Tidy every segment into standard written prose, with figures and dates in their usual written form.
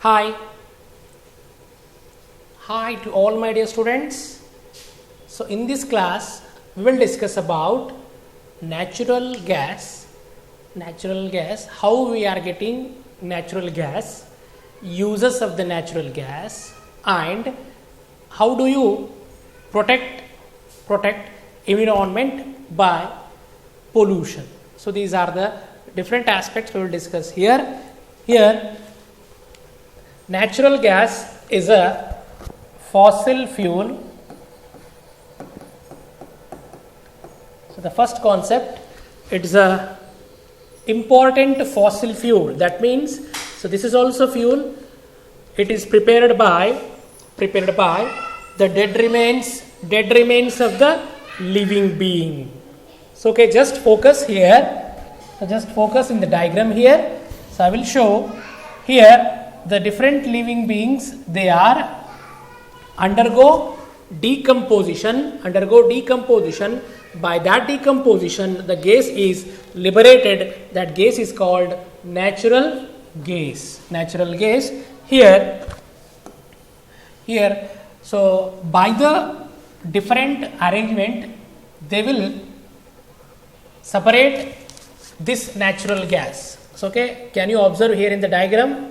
Hi. Hi to all my dear students. So in this class we will discuss about natural gas, how we are getting natural gas, uses of the natural gas, and how do you protect environment by pollution. So these are the different aspects we will discuss here. Natural gas is a fossil fuel. So the first concept, it is a important fossil fuel. That means, so this is also fuel. It is prepared by the dead remains of the living being. So okay, just focus here. So just focus in the diagram here. So I will show here the different living beings, they are undergo decomposition. By that decomposition the gas is liberated. That gas is called natural gas. Here so by the different arrangement they will separate this natural gas. So okay, can you observe here in the diagram?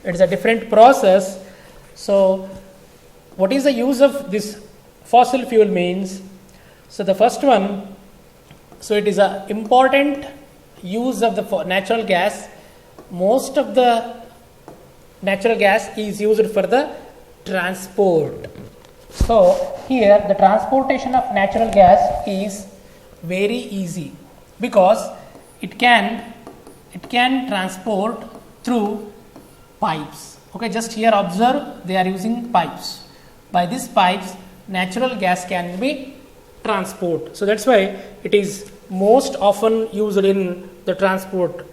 It is a different process. So what is the use of this fossil fuel means? So the first one, so it is a important use of the natural gas. Most of the natural gas is used for the transport. So here the transportation of natural gas is very easy because it can transport through pipes. Okay, just here observe, they are using pipes. By these pipes natural gas can be transport. So that's why it is most often used in the transport,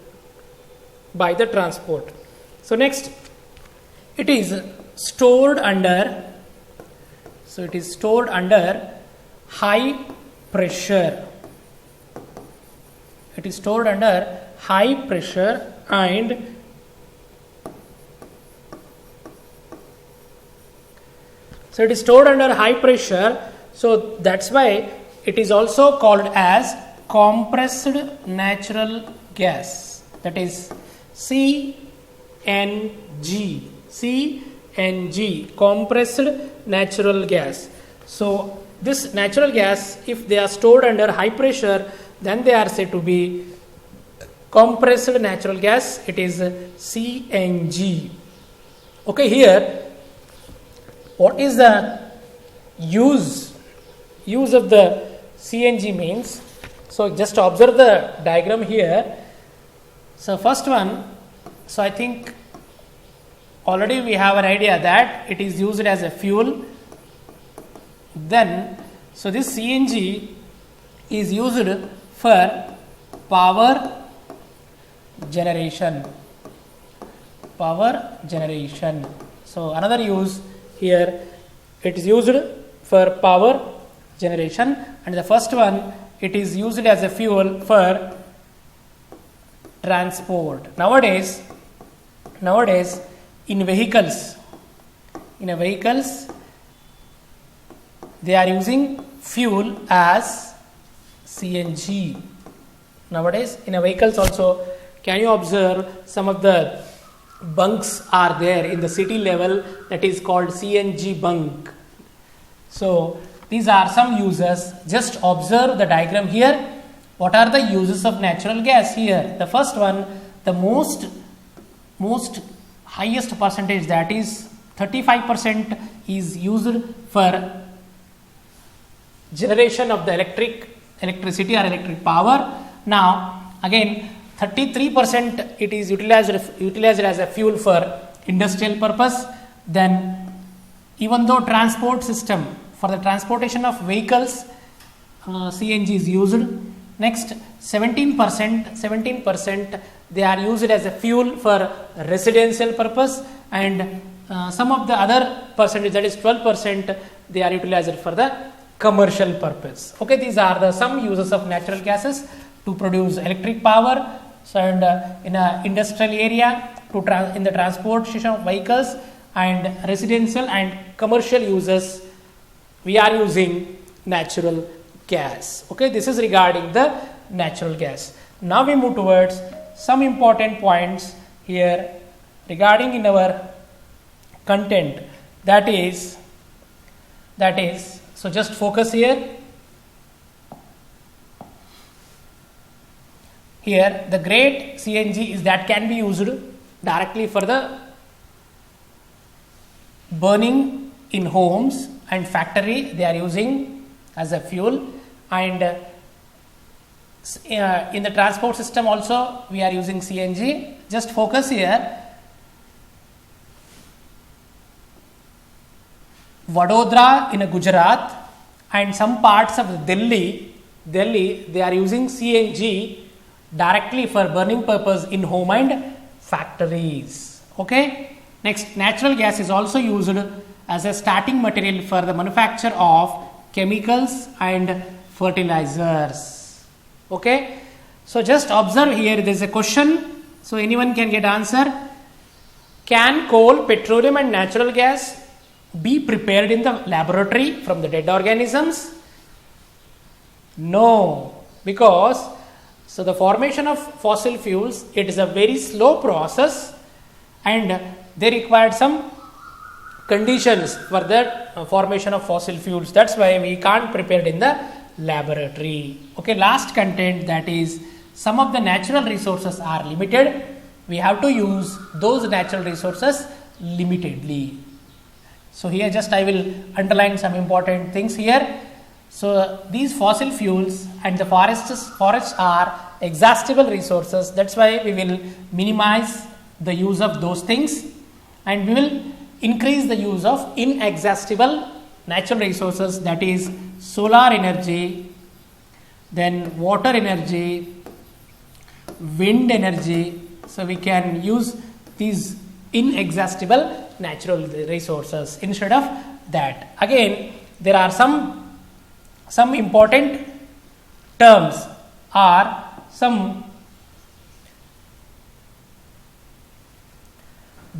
by the transport. So next, it is stored under high pressure. It is stored under high pressure and so it is stored under high pressure. So that's why it is also called as compressed natural gas. That is CNG, compressed natural gas. So this natural gas, if they are stored under high pressure, then they are said to be compressed natural gas. It is CNG. Okay, here what is the use of the CNG means? So just observe the diagram here. So first one, so I think already we have an idea that it is used as a fuel. Then so this CNG is used for power generation. So another use here, it is used for power generation, and the first one, it is used as a fuel for transport. Nowadays in vehicles they are using fuel as CNG. Nowadays in a vehicles also, can you observe some of the bunks are there in the city level, that is called CNG bunk. So these are some uses. Just observe the diagram here. What are the uses of natural gas here? The first one, the most highest percentage, that is 35%, is used for generation of the electricity or electric power. Now again 33% it is utilized as a fuel for industrial purpose. Then even though transport system, for the transportation of vehicles, CNG is used. Next 17% they are used as a fuel for residential purpose, and some of the other percentage, that is 12%, they are utilized for the commercial purpose. Okay, these are the some uses of natural gases to produce electric power. So and in a industrial area, in the transportation of vehicles and residential and commercial uses, we are using natural gas. Okay, this is regarding the natural gas. Now we move towards some important points here regarding in our content, that is so just focus here. Here the grade CNG is that can be used directly for the burning in homes and factory, they are using as a fuel, and in the transport system also we are using CNG. Just focus here. Vadodara in Gujarat and some parts of Delhi, they are using CNG directly for burning purpose in home and factories. Okay. Next, natural gas is also used as a starting material for the manufacture of chemicals and fertilizers. Okay. So just observe here, there is a question. So anyone can get answer. Can coal, petroleum and natural gas be prepared in the laboratory from the dead organisms? No, because so the formation of fossil fuels, it is a very slow process and they required some conditions for the formation of fossil fuels. That's why we can't prepare it in the laboratory. Okay, last content, that is some of the natural resources are limited. We have to use those natural resources limitedly. So here just I will underline some important things here. So these fossil fuels and the forests are exhaustible resources. That's why we will minimize the use of those things and we will increase the use of inexhaustible natural resources, that is solar energy, then water energy, wind energy. So we can use these inexhaustible natural resources instead of that. Again, there are some important terms or some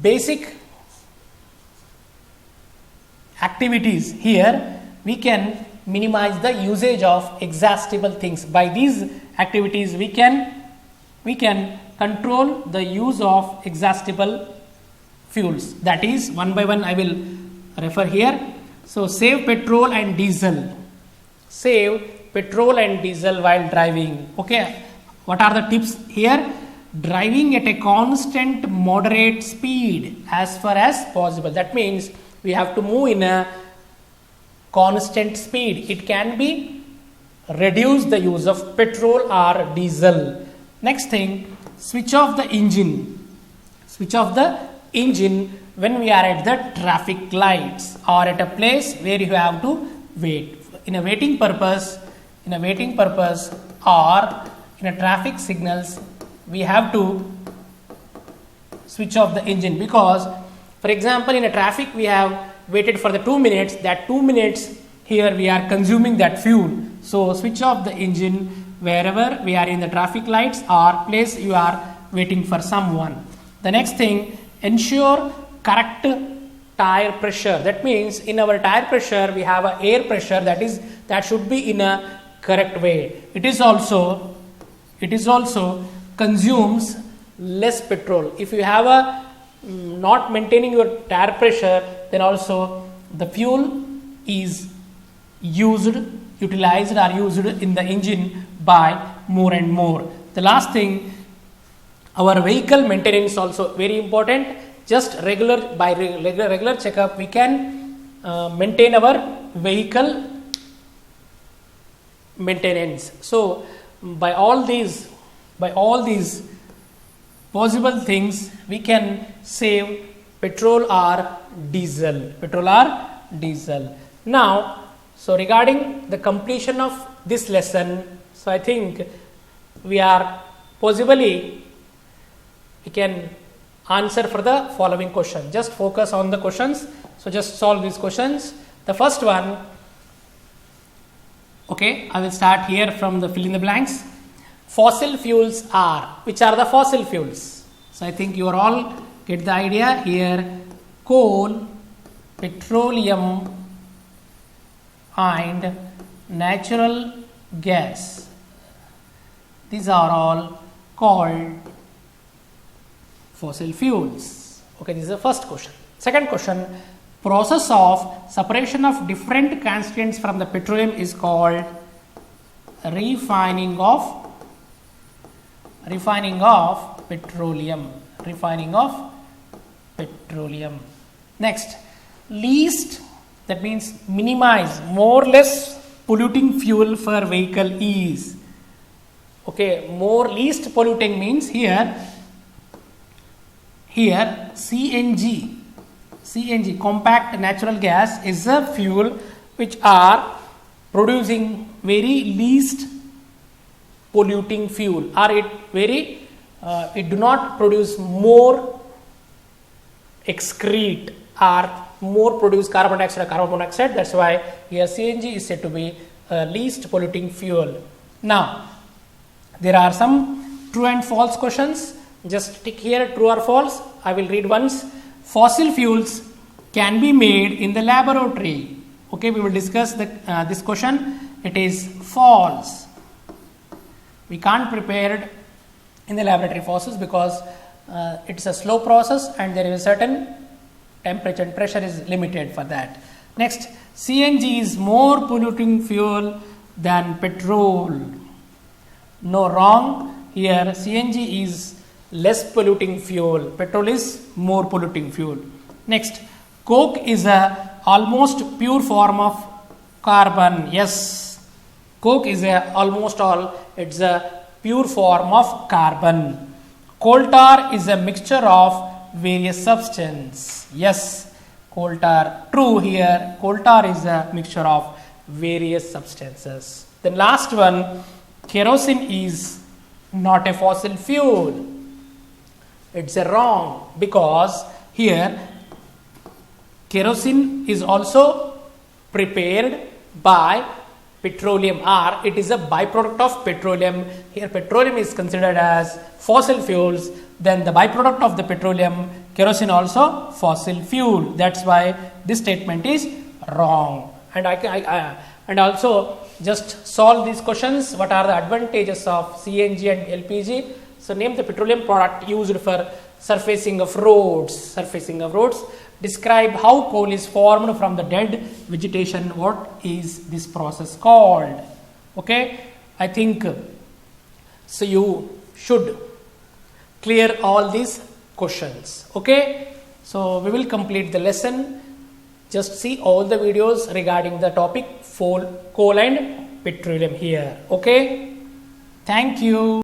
basic activities. Here we can minimize the usage of exhaustible things. By these activities we can control the use of exhaustible fuels. That is, one by one I will refer here. So save petrol and diesel. Save petrol and diesel while driving. Okay, what are the tips here? Driving at a constant moderate speed as far as possible. That means we have to move in a constant speed. It can be reduce the use of petrol or diesel. Next thing, switch off the engine. Switch off the engine when we are at the traffic lights or at a place where you have to wait. In a waiting purpose or in a traffic signals, we have to switch off the engine, because for example in a traffic we have waited for the 2 minutes, that 2 minutes here we are consuming that fuel. So switch off the engine wherever we are in the traffic lights or place you are waiting for someone. The next thing, ensure correct tire pressure. That means in our tire pressure we have a air pressure, that should be in a correct way. It is also consumes less petrol. If you have a not maintaining your tire pressure, then also the fuel is utilized or used in the engine by more and more. The last thing, our vehicle maintenance also very important. Just regular checkup we can maintain our vehicle maintenance. So by all these possible things we can save petrol or diesel. Now, so regarding the completion of this lesson, so I think we can answer for the following question. Just focus on the questions. So just solve these questions. The first one, okay, I will start here from the fill in the blanks. Fossil fuels are, which are the fossil fuels? So I think you are all Get the idea here. Coal, petroleum and natural gas. These are all called fossil fuels. Okay, this is the first question. Second question, process of separation of different constituents from the petroleum is called refining of petroleum. Refining of petroleum. Next, least, that means minimize, more or less polluting fuel for vehicle is. Okay, more least polluting means here CNG, compact natural gas, is a fuel which are producing very least polluting fuel, or it do not produce more excrete or more produce carbon dioxide or carbon monoxide. That's why here CNG is said to be least polluting fuel. Now there are some true and false questions. Just tick here true or false. I will read once. Fossil fuels can be made in the laboratory. Okay, we will discuss this question. It is false. We can't prepare it in the laboratory fossils because it's a slow process and there is a certain temperature and pressure is limited for that. Next, CNG is more polluting fuel than petrol. No, wrong. Here CNG is less polluting fuel. Petrol is more polluting fuel. Next, coke is a almost pure form of carbon. Yes, coke is it's a pure form of carbon. Coal tar is a mixture of various substances. Yes, coal tar, true here. Coal tar is a mixture of various substances. The last one, kerosene is not a fossil fuel. It's a wrong, because here kerosene is also prepared by petroleum, or it is a byproduct of petroleum. Here petroleum is considered as fossil fuels, then the byproduct of the petroleum, kerosene, also fossil fuel. That's why this statement is wrong. And and also just solve these questions. What are the advantages of CNG and LPG? So name the petroleum product used for surfacing of roads. Describe how coal is formed from the dead vegetation. What is this process called? Okay, I think so you should clear all these questions. Okay, so we will complete the lesson. Just see all the videos regarding the topic coal and petroleum here. Okay, thank you.